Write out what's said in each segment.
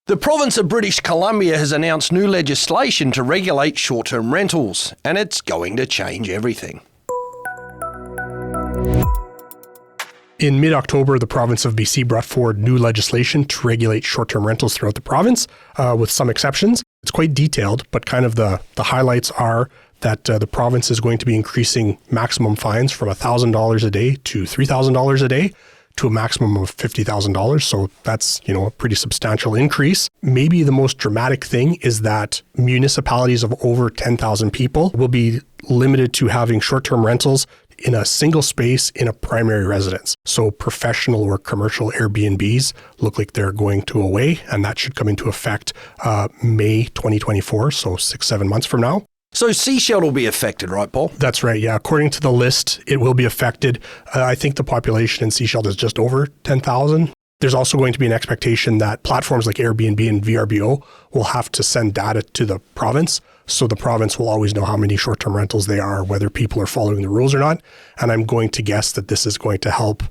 The province of British Columbia has announced new legislation to regulate short-term rentals, and it's going to change everything. In mid-October, the province of BC brought forward new legislation to regulate short-term rentals throughout the province, with some exceptions. It's quite detailed, but kind of the highlights are that the province is going to be increasing maximum fines from $1,000 a day to $3,000 a day to a maximum of $50,000. So that's, a pretty substantial increase. Maybe the most dramatic thing is that municipalities of over 10,000 people will be limited to having short-term rentals in a single space in a primary residence. So professional or commercial Airbnbs look like they're going to away, and that should come into effect May 2024, so 6-7 months from now. So Sechelt will be affected, right, Paul? That's right, yeah. According to the list, it will be affected. I think the population in Sechelt is just over 10,000. There's also going to be an expectation that platforms like Airbnb and VRBO will have to send data to the province. So the province will always know how many short-term rentals they are, whether people are following the rules or not. And I'm going to guess that this is going to help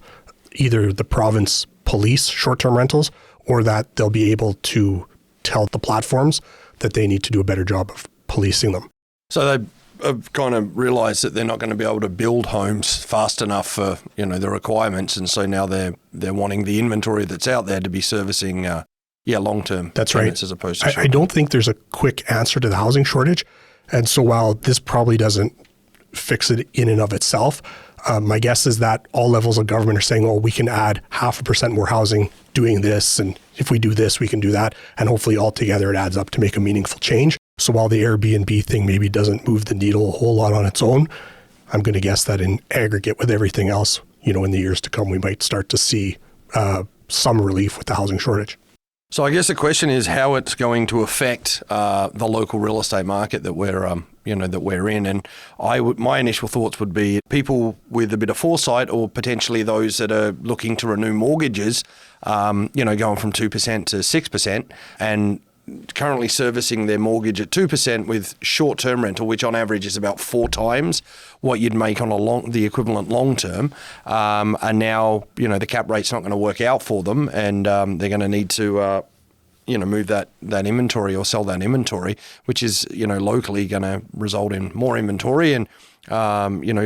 either the province police short-term rentals or that they'll be able to tell the platforms that they need to do a better job of policing them. So they have kind of realised that they're not going to be able to build homes fast enough for the requirements, and so now they're wanting the inventory that's out there to be servicing long-term that's tenants right. as opposed to I don't think there's a quick answer to the housing shortage, and so while this probably doesn't fix it in and of itself, my guess is that all levels of government are saying, well, we can add 0.5% more housing doing this, and if we do this, we can do that, and hopefully altogether it adds up to make a meaningful change. So while the Airbnb thing maybe doesn't move the needle a whole lot on its own, I'm going to guess that in aggregate with everything else, in the years to come, we might start to see some relief with the housing shortage. So I guess the question is how it's going to affect the local real estate market that we're in. And my initial thoughts would be people with a bit of foresight, or potentially those that are looking to renew mortgages, going from 2% to 6%, and currently servicing their mortgage at 2% with short-term rental, which on average is about 4 times what you'd make on the equivalent long-term. And now, the cap rate's not going to work out for them, and they're going to need to, move that inventory or sell that inventory, which is, locally going to result in more inventory, and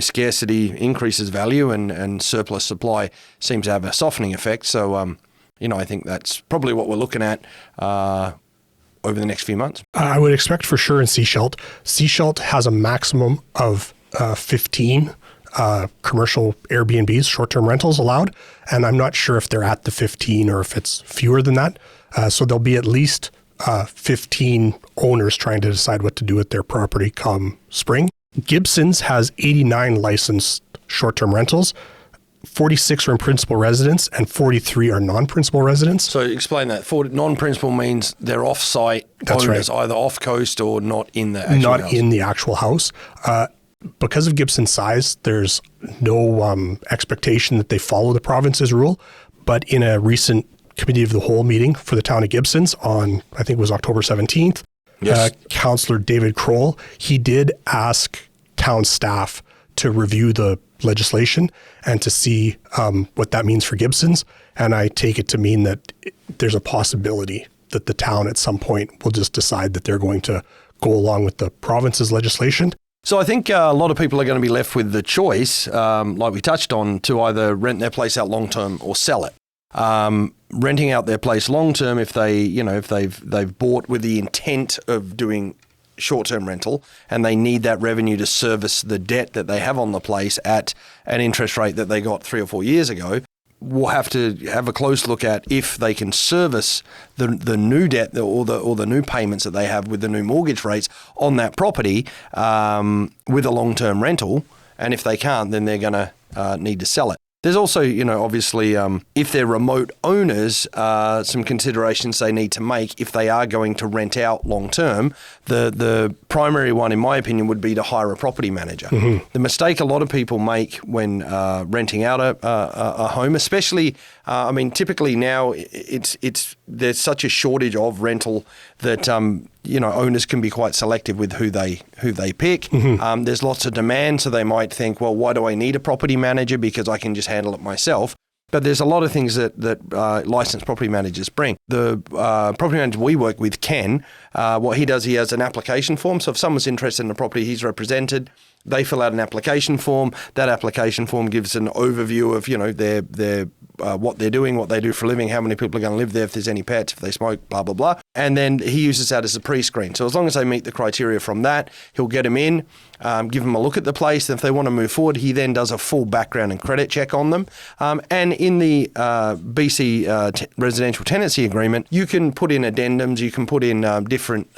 scarcity increases value, and surplus supply seems to have a softening effect. So, I think that's probably what we're looking at over the next few months. I would expect for sure in Sechelt. Sechelt has a maximum of 15 commercial Airbnbs, short-term rentals allowed, and I'm not sure if they're at the 15 or if it's fewer than that. So there'll be at least 15 owners trying to decide what to do with their property come spring. Gibson's has 89 licensed short-term rentals. 46 are in principal residence and 43 are non-principal residents. So explain that. Non-principal means they're off-site owners, right, either off-coast or not in the actual house. Not in the actual house. Because of Gibson's size, there's no expectation that they follow the province's rule. But in a recent committee of the whole meeting for the town of Gibson's on, I think it was October 17th, yes, Councillor David Kroll, he did ask town staff to review the legislation and to see what that means for Gibson's. And I take it to mean that there's a possibility that the town at some point will just decide that they're going to go along with the province's legislation. So I think a lot of people are going to be left with the choice, like we touched on, to either rent their place out long-term or sell it. Renting out their place long-term, if they've bought with the intent of doing short-term rental and they need that revenue to service the debt that they have on the place at an interest rate that they got 3 or 4 years ago, we'll have to have a close look at if they can service the new debt or the new payments that they have with the new mortgage rates on that property with a long-term rental. And if they can't, then they're going to need to sell it. There's also, obviously, if they're remote owners, some considerations they need to make if they are going to rent out long term. The primary one, in my opinion, would be to hire a property manager. Mm-hmm. The mistake a lot of people make when renting out a home, especially, typically now there's such a shortage of rental that owners can be quite selective with who they pick. Mm-hmm. There's lots of demand, so they might think, well, why do I need a property manager? Because I can just handle it myself. But there's a lot of things that licensed property managers bring. The property manager we work with, Ken, what he does, he has an application form. So if someone's interested in the property he's represented, they fill out an application form. That application form gives an overview of, their what they're doing, what they do for a living, how many people are going to live there, if there's any pets, if they smoke, blah, blah, blah. And then he uses that as a pre-screen. So as long as they meet the criteria from that, he'll get them in, give them a look at the place. And if they want to move forward, he then does a full background and credit check on them. And in the BC residential tenancy agreement, you can put in addendums, you can put in different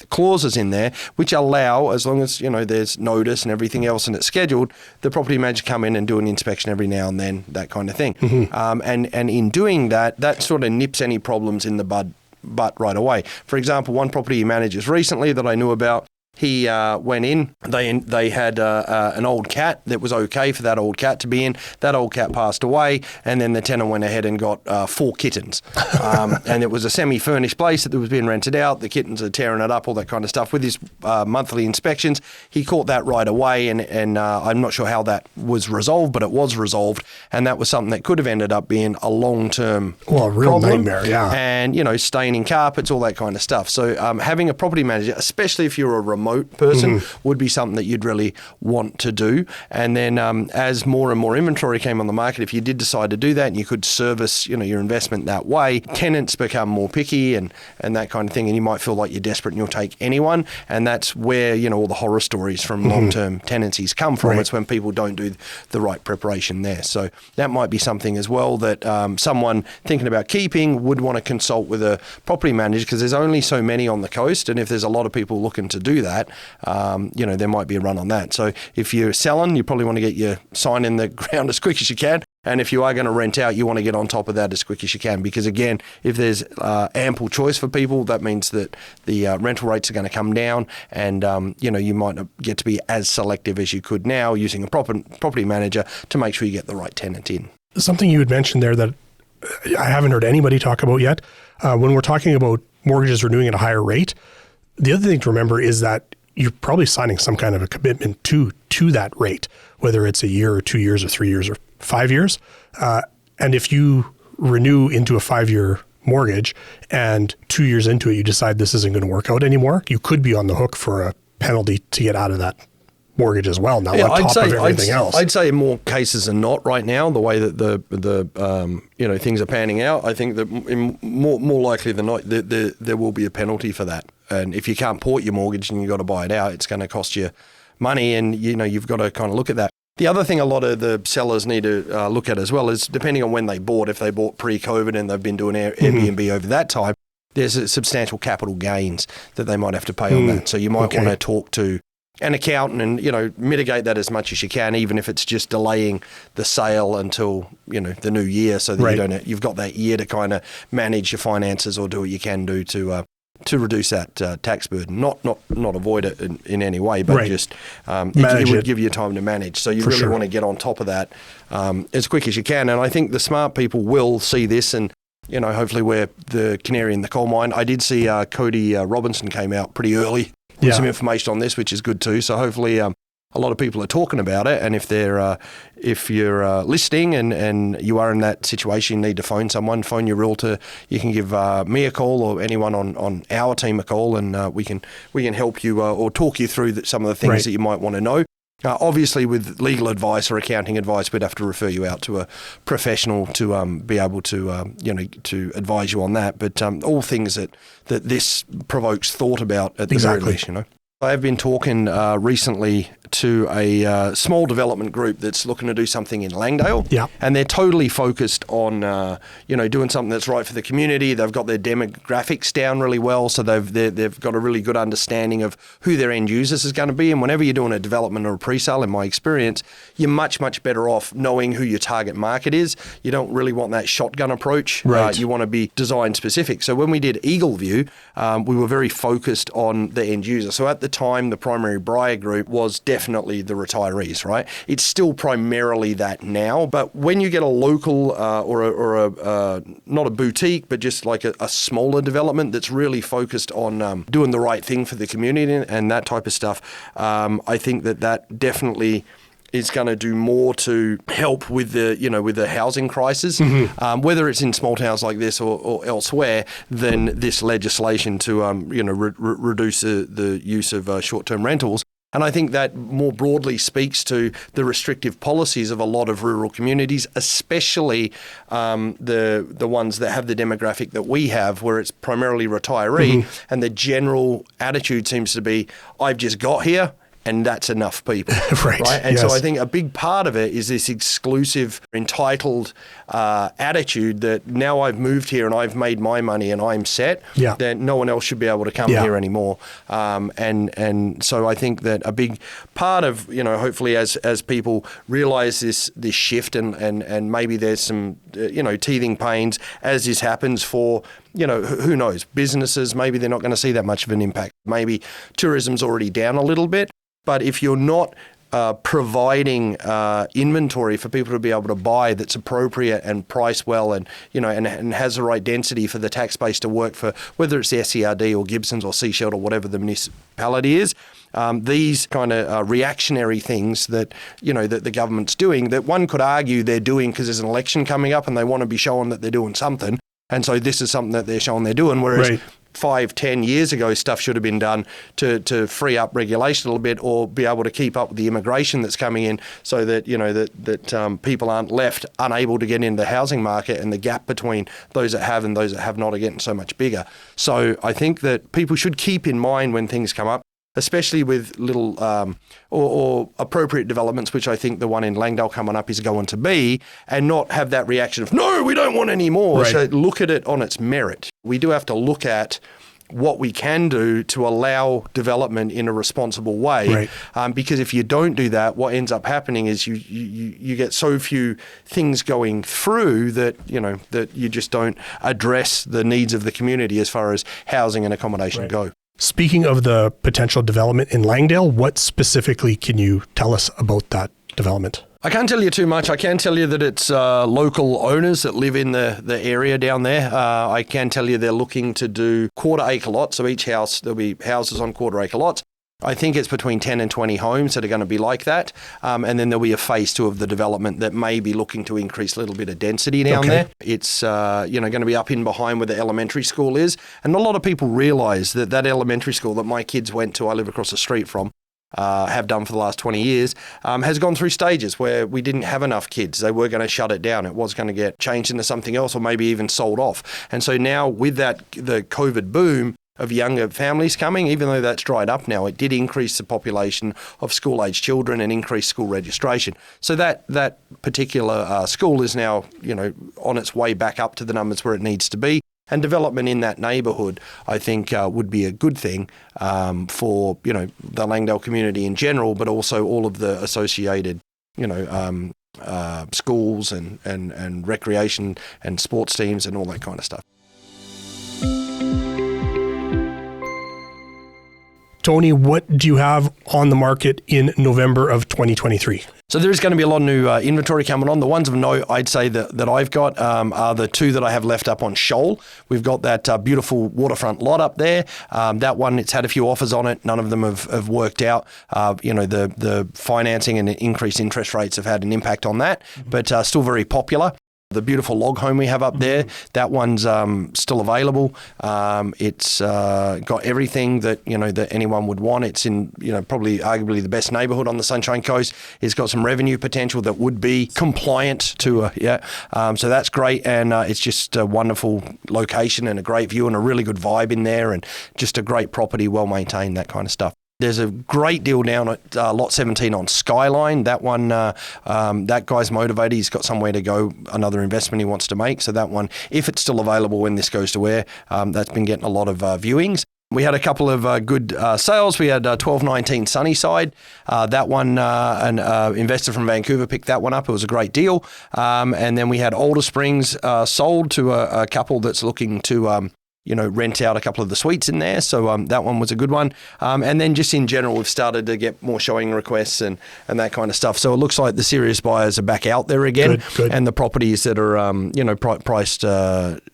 clauses in there, which allow, as long as, there's notice and everything else and it's scheduled, the property manager come in and do an inspection every now and then, that kind of thing. Mm-hmm. And in doing that, that sort of nips any problems in the bud right away. For example, one property manager's recently that I knew about, he went in, they had an old cat that was okay for that old cat to be in. That old cat passed away, and then the tenant went ahead and got 4 kittens. And it was a semi-furnished place that was being rented out. The kittens are tearing it up, all that kind of stuff. With his monthly inspections, he caught that right away, and I'm not sure how that was resolved, but it was resolved, and that was something that could have ended up being a long-term real problem. Nightmare, yeah. And, staining carpets, all that kind of stuff. So having a property manager, especially if you're a remote person, would be something that you'd really want to do. And then as more and more inventory came on the market, if you did decide to do that and you could service, your investment that way, tenants become more picky and that kind of thing. And you might feel like you're desperate and you'll take anyone. And that's where, all the horror stories from long-term tenancies come from. Right. It's when people don't do the right preparation there. So that might be something as well that someone thinking about keeping would want to consult with a property manager, because there's only so many on the coast. And if there's a lot of people looking to do that, there might be a run on that. So if you're selling, you probably want to get your sign in the ground as quick as you can. And if you are going to rent out, you want to get on top of that as quick as you can. Because again, if there's ample choice for people, that means that the rental rates are going to come down, and you might not get to be as selective as you could now using a property manager to make sure you get the right tenant in. Something you had mentioned there that I haven't heard anybody talk about yet, when we're talking about mortgages renewing at a higher rate, the other thing to remember is that you're probably signing some kind of a commitment to that rate, whether it's a year or 2 years or 3 years or 5 years. And if you renew into a 5-year mortgage and 2 years into it, you decide this isn't going to work out anymore, you could be on the hook for a penalty to get out of that mortgage as well. Now, on top of everything else. I'd say in more cases than not right now, the way that the things are panning out, I think that more likely than not, there will be a penalty for that. And if you can't port your mortgage and you've got to buy it out, it's going to cost you money, and you've got to kind of look at that. The other thing a lot of the sellers need to look at as well is, depending on when they bought, if they bought pre-COVID and they've been doing Airbnb over that time, there's a substantial capital gains that they might have to pay on that. So you might want to talk to an accountant and, mitigate that as much as you can, even if it's just delaying the sale until, the new year, so that you've got that year to kind of manage your finances or do what you can do to reduce that tax burden. Not avoid it in any way, but just it would give you time to manage. So you really want to get on top of that as quick as you can. And I think the smart people will see this, and hopefully we're the canary in the coal mine. I did see Cody Robinson came out pretty early with some information on this, which is good too. So hopefully a lot of people are talking about it, and if you're listening and you are in that situation, you need to phone someone, phone your realtor. You can give me a call or anyone on our team a call, and we can help you or talk you through some of the things that you might want to know. Obviously, with legal advice or accounting advice, we'd have to refer you out to a professional to be able to to advise you on that. But all things that this provokes thought about at the very least, I have been talking recently to a small development group that's looking to do something in Langdale. Yeah. And they're totally focused on, doing something that's right for the community. They've got their demographics down really well, so they've got a really good understanding of who their end users is going to be. And whenever you're doing a development or a pre-sale, in my experience, you're much, much better off knowing who your target market is. You don't really want that shotgun approach. Right. You want to be design specific. So when we did Eagle View, we were very focused on the end user. So at the time, the primary buyer group was definitely the retirees, right? It's still primarily that now, but when you get a local or a not a boutique, but just like a smaller development that's really focused on doing the right thing for the community and that type of stuff, I think that definitely is going to do more to help with the housing crisis, whether it's in small towns like this or elsewhere, than this legislation to reduce the use of short-term rentals. And I think that more broadly speaks to the restrictive policies of a lot of rural communities, especially the ones that have the demographic that we have, where it's primarily retiree, and the general attitude seems to be, I've just got here, and that's enough people. Right. And so I think a big part of it is this exclusive, entitled attitude that now I've moved here and I've made my money and I'm set, then no one else should be able to come here anymore. And so I think that a big part of, hopefully as people realise this shift and maybe there's some, teething pains as this happens for, who knows, businesses, maybe they're not going to see that much of an impact. Maybe tourism's already down a little bit. But if you're not providing inventory for people to be able to buy that's appropriate and priced well and has the right density for the tax base to work for, whether it's the SCRD or Gibsons or Sechelt or whatever the municipality is, these kind of reactionary things that that the government's doing, that one could argue they're doing because there's an election coming up and they want to be showing that they're doing something, and so this is something that they're showing they're doing, whereas 5-10 years ago, stuff should have been done to free up regulation a little bit, or be able to keep up with the immigration that's coming in, so that that people aren't left unable to get into the housing market, and the gap between those that have and those that have not are getting so much bigger. So I think that people should keep in mind when things come up, especially with little or appropriate developments, which I think the one in Langdale coming up is going to be, and not have that reaction of, no, we don't want any more. Right. So look at it on its merit. We do have to look at what we can do to allow development in a responsible way. Right. Because if you don't do that, what ends up happening is you get so few things going through that, that you just don't address the needs of the community as far as housing and accommodation go. Speaking of the potential development in Langdale, what specifically can you tell us about that development? I can't tell you too much. I can tell you that it's local owners that live in the area down there. I can tell you they're looking to do quarter-acre lots. So each house, there'll be houses on quarter-acre lots. I think it's between 10 and 20 homes that are going to be like that. And then there'll be a phase 2 of the development that may be looking to increase a little bit of density down there. It's going to be up in behind where the elementary school is. And a lot of people realise that elementary school that my kids went to, I live across the street from, have done for the last 20 years, has gone through stages where we didn't have enough kids. They were going to shut it down. It was going to get changed into something else, or maybe even sold off. And so now with the COVID boom of younger families coming, even though that's dried up now, it did increase the population of school-aged children and increase school registration. So that particular school is now, on its way back up to the numbers where it needs to be. And development in that neighbourhood, I think, would be a good thing for, the Langdale community in general, but also all of the associated, schools and recreation and sports teams and all that kind of stuff. Tony, what do you have on the market in November of 2023? So there's going to be a lot of new inventory coming on. The ones of note, I'd say that I've got are the two that I have left up on Shoal. We've got that beautiful waterfront lot up there. That one, it's had a few offers on it. None of them have worked out. The financing and increased interest rates have had an impact on that, but still very popular. The beautiful log home we have up there, that one's still available. It's got everything that that anyone would want. It's in probably arguably the best neighbourhood on the Sunshine Coast. It's got some revenue potential that would be compliant to so that's great, and it's just a wonderful location and a great view and a really good vibe in there, and just a great property, well maintained, that kind of stuff. There's a great deal down at Lot 17 on Skyline. That one, that guy's motivated. He's got somewhere to go, another investment he wants to make. So that one, if it's still available when this goes to air, that's been getting a lot of viewings. We had a couple of good sales. We had 1219 Sunnyside. That one, an investor from Vancouver picked that one up. It was a great deal. And then we had Alder Springs sold to a couple that's looking to rent out a couple of the suites in there. So that one was a good one. And then just in general, we've started to get more showing requests and that kind of stuff. So it looks like the serious buyers are back out there again. Good. And the properties that are, priced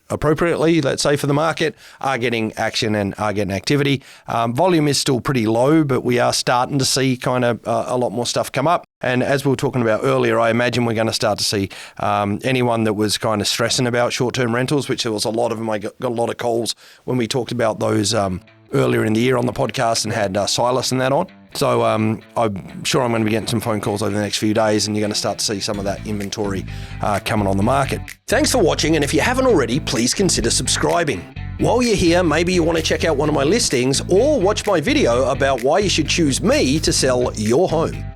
appropriately, let's say, for the market, are getting action and are getting activity. Volume is still pretty low, but we are starting to see kind of a lot more stuff come up. And as we were talking about earlier, I imagine we're going to start to see anyone that was kind of stressing about short-term rentals, which there was a lot of them. I got a lot of calls when we talked about those earlier in the year on the podcast and had Silas and that on. So I'm sure I'm going to be getting some phone calls over the next few days, and you're going to start to see some of that inventory coming on the market. Thanks for watching, and if you haven't already, please consider subscribing. While you're here, maybe you want to check out one of my listings or watch my video about why you should choose me to sell your home.